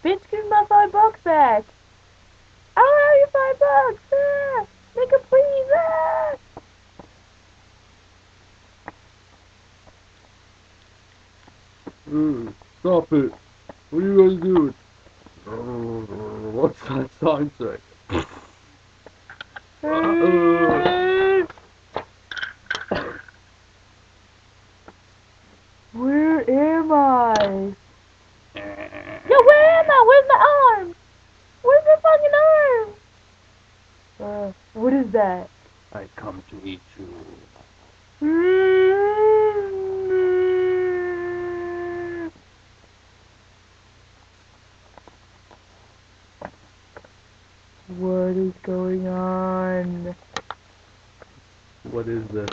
Bitch, give me my $5 back. I don't have your $5. Ah, nigga, please. Ah. Stop it. What are you guys doing? What's that sign say? Where am I? Yo, where am I? Where's my arm? Where's my fucking arm? What is that? I come to eat you. What is going on? What is this?